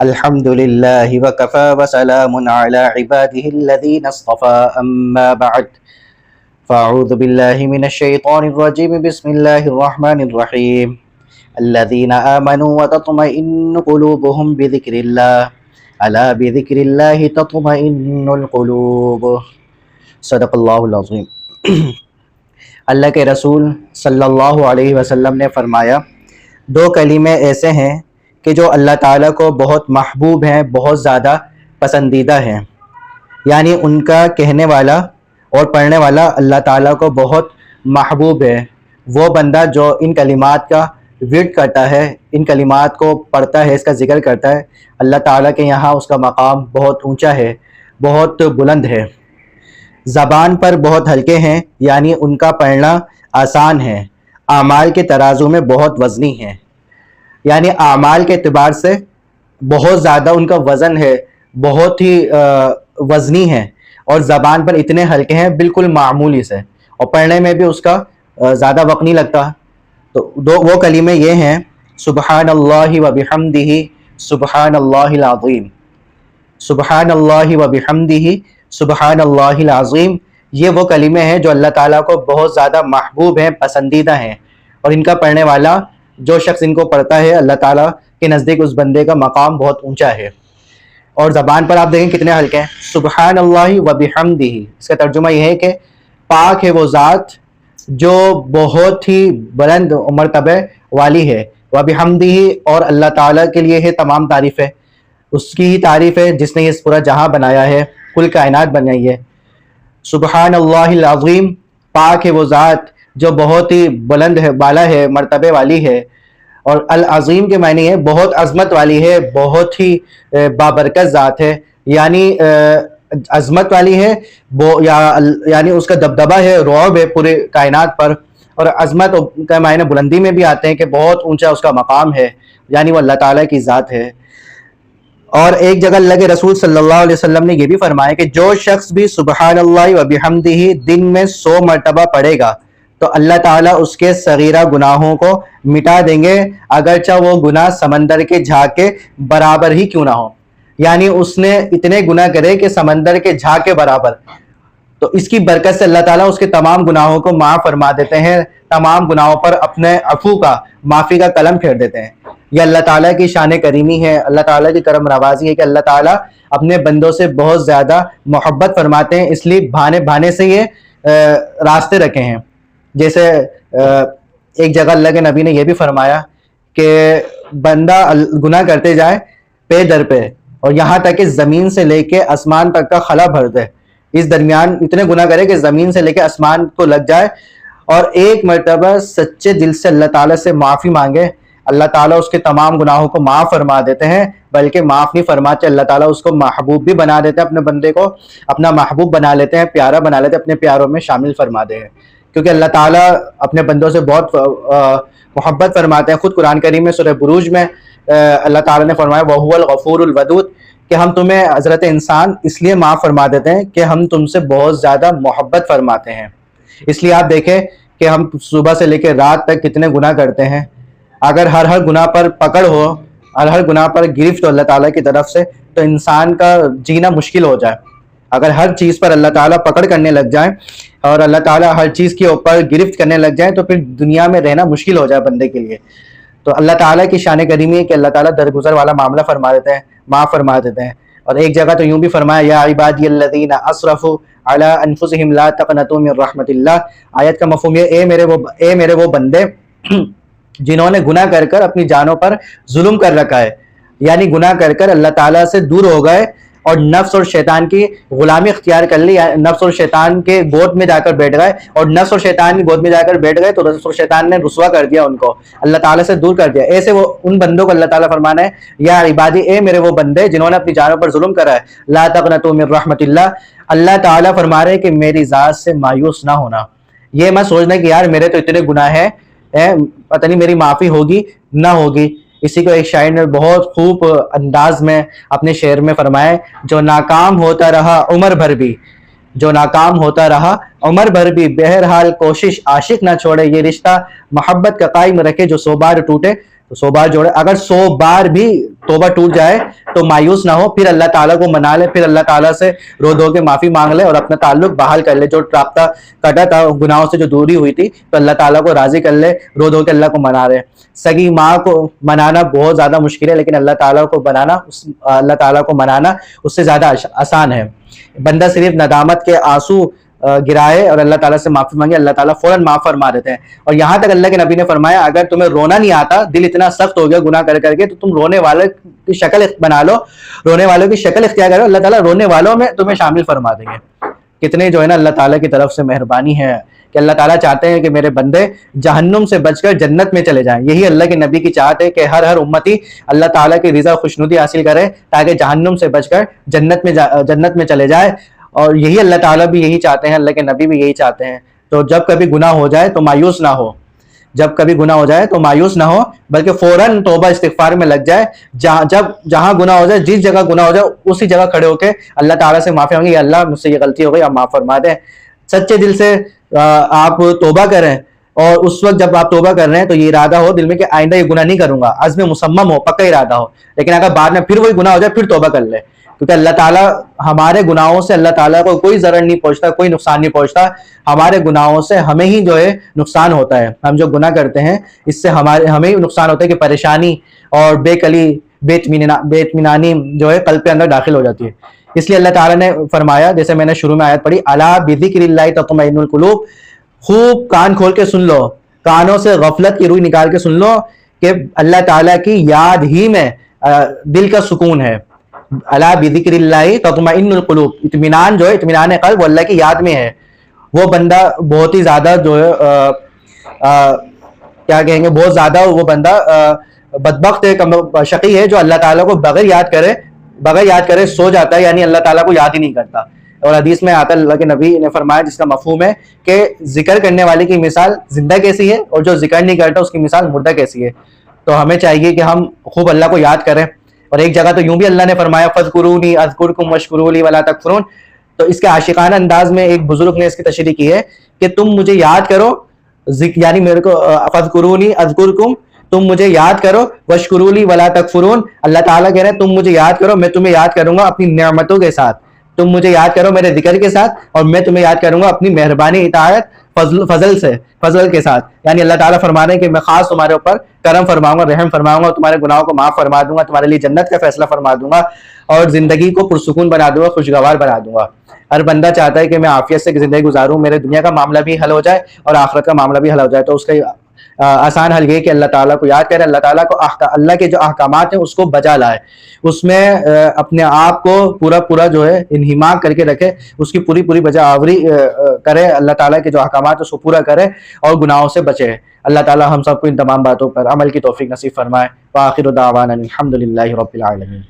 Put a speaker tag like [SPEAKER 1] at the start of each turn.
[SPEAKER 1] الحمد لله وكفى وسلام على عباده الذين اصطفى أما بعد فأعوذ بالله من الشيطان الرجيم بسم الله الرحمن الرحيم الذين آمنوا وتطمئن قلوبهم بذكر الله ألا بذكر الله تطمئن القلوب صدق اللہ العظیم۔ اللہ کے رسول صلی اللہ علیہ وسلم نے فرمایا، دو کلمے ایسے ہیں کہ جو اللہ تعالیٰ کو بہت محبوب ہیں، بہت زیادہ پسندیدہ ہیں، یعنی ان کا کہنے والا اور پڑھنے والا اللہ تعالیٰ کو بہت محبوب ہے۔ وہ بندہ جو ان کلمات کا ورد کرتا ہے، ان کلمات کو پڑھتا ہے، اس کا ذکر کرتا ہے، اللہ تعالیٰ کے یہاں اس کا مقام بہت اونچا ہے، بہت بلند ہے۔ زبان پر بہت ہلکے ہیں، یعنی ان کا پڑھنا آسان ہے، اعمال کے ترازو میں بہت وزنی ہیں، یعنی اعمال کے اعتبار سے بہت زیادہ ان کا وزن ہے، بہت ہی وزنی ہے، اور زبان پر اتنے ہلکے ہیں بالکل معمولی سے، اور پڑھنے میں بھی اس کا زیادہ وقت نہیں لگتا۔ تو وہ کلمے یہ ہیں، سبحان اللہ و بحمدہ سبحان اللہ العظیم، سبحان اللہ و بحمدہ سبحان اللہ العظیم۔ یہ وہ کلمے ہیں جو اللہ تعالیٰ کو بہت زیادہ محبوب ہیں، پسندیدہ ہیں، اور ان کا پڑھنے والا جو شخص ان کو پڑھتا ہے، اللہ تعالیٰ کے نزدیک اس بندے کا مقام بہت اونچا ہے۔ اور زبان پر آپ دیکھیں کتنے ہلکے ہیں، سبحان اللہ و بحمدہ، اس کا ترجمہ یہ ہے کہ پاک ہے وہ ذات جو بہت ہی بلند مرتبہ والی ہے، و بحمدہ، اور اللہ تعالیٰ کے لیے ہے تمام تعریفیں، اس کی ہی تعریف ہے جس نے اس پورا جہاں بنایا ہے، کل کائنات بنائی ہے۔ سبحان اللہ العظیم، پاک ہے وہ ذات جو بہت ہی بلند ہے، بالا ہے، مرتبے والی ہے، اور العظیم کے معنی ہے بہت عظمت والی ہے، بہت ہی بابرکت ذات ہے، یعنی عظمت والی ہے، یعنی اس کا دبدبہ ہے، رعب ہے پورے کائنات پر، اور عظمت کا معنی بلندی میں بھی آتے ہیں کہ بہت اونچا اس کا مقام ہے، یعنی وہ اللہ تعالیٰ کی ذات ہے۔ اور ایک جگہ اللہ کے رسول صلی اللہ علیہ وسلم نے یہ بھی فرمایا کہ جو شخص بھی سبحان اللہ و بحمدہ دن میں 100 مرتبہ پڑھے گا تو اللہ تعالیٰ اس کے صغیرہ گناہوں کو مٹا دیں گے، اگرچہ وہ گناہ سمندر کے جھاگ کے برابر ہی کیوں نہ ہو، یعنی اس نے اتنے گناہ کرے کہ سمندر کے جھاگ کے برابر، تو اس کی برکت سے اللہ تعالیٰ اس کے تمام گناہوں کو معاف فرما دیتے ہیں، تمام گناہوں پر اپنے عفو کا، معافی کا قلم پھیر دیتے ہیں۔ یہ اللہ تعالیٰ کی شان کریمی ہے، اللہ تعالیٰ کی کرم نوازی ہے کہ اللہ تعالیٰ اپنے بندوں سے بہت زیادہ محبت فرماتے ہیں، اس لیے بہانے بہانے سے یہ راستے رکھے ہیں۔ جیسے ایک جگہ اللہ کے نبی نے یہ بھی فرمایا کہ بندہ گناہ کرتے جائے پے در پہ، اور یہاں تک کہ زمین سے لے کے آسمان تک کا خلا بھر دے، اس درمیان اتنے گناہ کرے کہ زمین سے لے کے آسمان کو لگ جائے، اور ایک مرتبہ سچے دل سے اللہ تعالیٰ سے معافی مانگے، اللہ تعالیٰ اس کے تمام گناہوں کو معاف فرما دیتے ہیں، بلکہ معاف نہیں فرماتے، اللہ تعالیٰ اس کو محبوب بھی بنا دیتے ہیں، اپنے بندے کو اپنا محبوب بنا لیتے ہیں، پیارا بنا لیتے ہیں، اپنے پیاروں میں شامل فرما دے ہیں، کیونکہ اللہ تعالیٰ اپنے بندوں سے بہت محبت فرماتے ہیں۔ خود قرآن کریم میں سورہ بروج میں اللہ تعالیٰ نے فرمایا وَهُوَ الْغَفُورُ الْوَدُودُ، کہ ہم تمہیں حضرت انسان اس لیے معاف فرما دیتے ہیں کہ ہم تم سے بہت زیادہ محبت فرماتے ہیں۔ اس لیے آپ دیکھیں کہ ہم صبح سے لے کے رات تک کتنے گناہ کرتے ہیں، اگر ہر گناہ پر پکڑ ہو، ہر گناہ پر گرفت ہو اللہ تعالیٰ کی طرف سے، تو انسان کا جینا مشکل ہو جائے۔ اگر ہر چیز پر اللہ تعالیٰ پکڑ کرنے لگ جائیں اور اللہ تعالیٰ ہر چیز کے اوپر گرفت کرنے لگ جائیں تو پھر دنیا میں رہنا مشکل ہو جائے بندے کے لیے۔ تو اللہ تعالیٰ کی شان کریمی ہے کہ اللہ تعالیٰ درگزر والا معاملہ فرما دیتے ہیں، معاف فرما دیتے ہیں۔ اور ایک جگہ تو یوں بھی فرمایا یا عبادی الذین اسرفوا علی انفسہم لا تقنطوا من رحمت اللہ، آیت کا مفہوم یہ اے میرے وہ بندے جنہوں نے گناہ کر کر اپنی جانوں پر ظلم کر رکھا ہے، یعنی گناہ کر کر اللہ تعالیٰ سے دور ہو گئے اور نفس اور شیطان کی غلامی اختیار کر لی، نفس اور شیطان کے گود میں جا کر بیٹھ گئے، اور نفس اور شیطان کی گود میں جا کر بیٹھ گئے تو نفس اور شیطان نے رسوا کر دیا ان کو، اللہ تعالیٰ سے دور کر دیا۔ ایسے وہ ان بندوں کو اللہ تعالیٰ فرمانا ہے یا عبادی اے میرے وہ بندے جنہوں نے اپنی جانوں پر ظلم کرا ہے، لا تقنطوا من رحمت اللہ، اللہ تعالیٰ فرما رہے کہ میری ذات سے مایوس نہ ہونا، یہ مت سوچنا کہ یار میرے تو اتنے گناہ ہیں، پتہ نہیں میری معافی ہوگی نہ ہوگی۔ اسی کو ایک شاعر نے بہت خوب انداز میں اپنے شعر میں فرمایا، جو ناکام ہوتا رہا عمر بھر بھی، جو ناکام ہوتا رہا عمر بھر بھی، بہرحال کوشش عاشق نہ چھوڑے، یہ رشتہ محبت کا قائم رکھے، جو 100 بار ٹوٹے تو 100 بار جوڑے. اگر 100 بار بھی توبہ ٹوٹ جائے تو مایوس نہ ہو, پھر اللہ تعالیٰ کو منا لے, پھر اللہ تعالیٰ سے رو دھو کے معافی مانگ لے اور اپنا تعلق بحال کر لے. جو رابطہ کٹا تھا گناہوں سے, جو دوری ہوئی تھی, تو اللہ تعالیٰ کو راضی کر لے, رو دھو کے اللہ کو منا لے. سگی ماں کو منانا بہت زیادہ مشکل ہے, لیکن اللہ تعالیٰ کو بنانا, اللہ تعالیٰ کو منانا اس سے زیادہ آسان ہے. بندہ صرف ندامت کے آنسو گرائے اور اللہ تعالیٰ سے معافی مانگے, اللہ تعالیٰ فوراً معاف فرما دیتے ہیں. اور یہاں تک اللہ کے نبی نے فرمایا اگر تمہیں رونا نہیں آتا, دل اتنا سخت ہو گیا گناہ کر کر کے, تو تم رونے والے کی شکل بنا لو, رونے والوں کی شکل اختیار کرو, اللہ تعالیٰ رونے والوں میں تمہیں شامل فرما دیں گے. کتنے جو ہے نا اللہ تعالیٰ کی طرف سے مہربانی ہے کہ اللہ تعالیٰ چاہتے ہیں کہ میرے بندے جہنم سے بچ کر جنت میں چلے جائیں. یہی اللہ کے نبی کی چاہت ہے کہ ہر امتی اللہ تعالیٰ کی رضا خوشنودی حاصل کرے تاکہ جہنم سے بچ کر جنت میں چلے جائے. اور یہی اللہ تعالیٰ بھی یہی چاہتے ہیں, اللہ کے نبی بھی یہی چاہتے ہیں. تو جب کبھی گناہ ہو جائے تو مایوس نہ ہو, جب کبھی گناہ ہو جائے تو مایوس نہ ہو, بلکہ فوراً توبہ استغفار میں لگ جائے. جہاں گناہ ہو جائے, جس جگہ گناہ ہو جائے, اسی جگہ کھڑے ہو کے اللہ تعالیٰ سے معافی مانگے, یا اللہ مجھ سے یہ غلطی ہو گئی, آپ معاف فرما دیں. سچے دل سے آپ توبہ کریں, اور اس وقت جب آپ توبہ کر رہے ہیں تو یہ ارادہ ہو دل میں کہ آئندہ یہ گناہ نہیں کروں گا, عزم مصمم ہو, پکا ارادہ ہو. لیکن اگر بعد میں پھر وہی گناہ ہو جائے پھر توبہ کر لے, کیونکہ اللہ تعالیٰ ہمارے گناہوں سے, اللہ تعالیٰ کو کوئی ضرر نہیں پہنچتا, کوئی نقصان نہیں پہنچتا. ہمارے گناہوں سے ہمیں ہی جو ہے نقصان ہوتا ہے. ہم جو گناہ کرتے ہیں اس سے ہمیں ہی نقصان ہوتا ہے کہ پریشانی اور بے کلی, بے اطمینانی جو ہے قلب کے اندر داخل ہو جاتی ہے. اس لیے اللہ تعالیٰ نے فرمایا, جیسے میں نے شروع میں آیت پڑھی, الا بذکر اللہ تطمئن القلوب, خوب کان کھول کے سن لو, کانوں سے غفلت کی روئی نکال کے سن لو کہ اللہ تعالیٰ کی یاد ہی میں دل کا سکون ہے. الا بذکر اللہ تطمئن القلوب, اطمینان جو ہے, اطمینان قلب وہ اللہ کی یاد میں ہے. وہ بندہ بہت ہی زیادہ جو ہے کیا کہیں گے, بہت زیادہ وہ بندہ بدبخت ہے, شقی ہے, جو اللہ تعالیٰ کو بغیر یاد کرے سو جاتا ہے, یعنی اللہ تعالیٰ کو یاد ہی نہیں کرتا. اور حدیث میں آتا ہے, اللہ کے نبی نے فرمایا, جس کا مفہوم ہے کہ ذکر کرنے والے کی مثال زندہ کیسی ہے اور جو ذکر نہیں کرتا اس کی مثال مردہ کیسی ہے. تو ہمیں چاہیے کہ ہم خوب اللہ کو یاد کریں. اور ایک جگہ تو یوں بھی اللہ نے فرمایا, فاذکرونی اذکرکم واشکروا لی ولا تکفرون. تو اس کے عاشقانہ انداز میں ایک بزرگ نے اس کی تشریح کی ہے کہ تم مجھے یاد کرو, یعنی میرے کو فاذکرونی اذکرکم, تم مجھے یاد کرو, واشکروا لی ولا تکفرون, اللہ تعالیٰ کہہ رہے ہیں تم مجھے یاد کرو, میں تمہیں یاد کروں گا اپنی نعمتوں کے ساتھ. تم مجھے یاد کرو میرے ذکر کے ساتھ, اور میں تمہیں یاد کروں گا اپنی مہربانی, اطاعت, فضل کے ساتھ. یعنی اللہ تعالیٰ فرما رہے ہیں کہ میں خاص تمہارے اوپر کرم فرماؤں گا, رحم فرماؤں گا, تمہارے گناہوں کو معاف فرما دوں گا, تمہارے لیے جنت کا فیصلہ فرما دوں گا, اور زندگی کو پرسکون بنا دوں گا, خوشگوار بنا دوں گا. ہر بندہ چاہتا ہے کہ میں عافیت سے زندگی گزاروں, میرے دنیا کا معاملہ بھی حل ہو جائے اور آخرت کا معاملہ بھی حل ہو جائے. تو اس کا آسان حل یہ کہ اللہ تعالیٰ کو یاد کرے, اللہ تعالیٰ کو اللہ کے جو احکامات ہیں اس کو بجا لائے, اس میں اپنے آپ کو پورا جو ہے انہماک کر کے رکھے, اس کی پوری بجا آوری کرے, اللہ تعالیٰ کے جو احکامات ہیں اس کو پورا کرے اور گناہوں سے بچے. اللہ تعالیٰ ہم سب کو ان تمام باتوں پر عمل کی توفیق نصیب فرمائے. وآخر دعوانا الحمد للہ رب العالمین.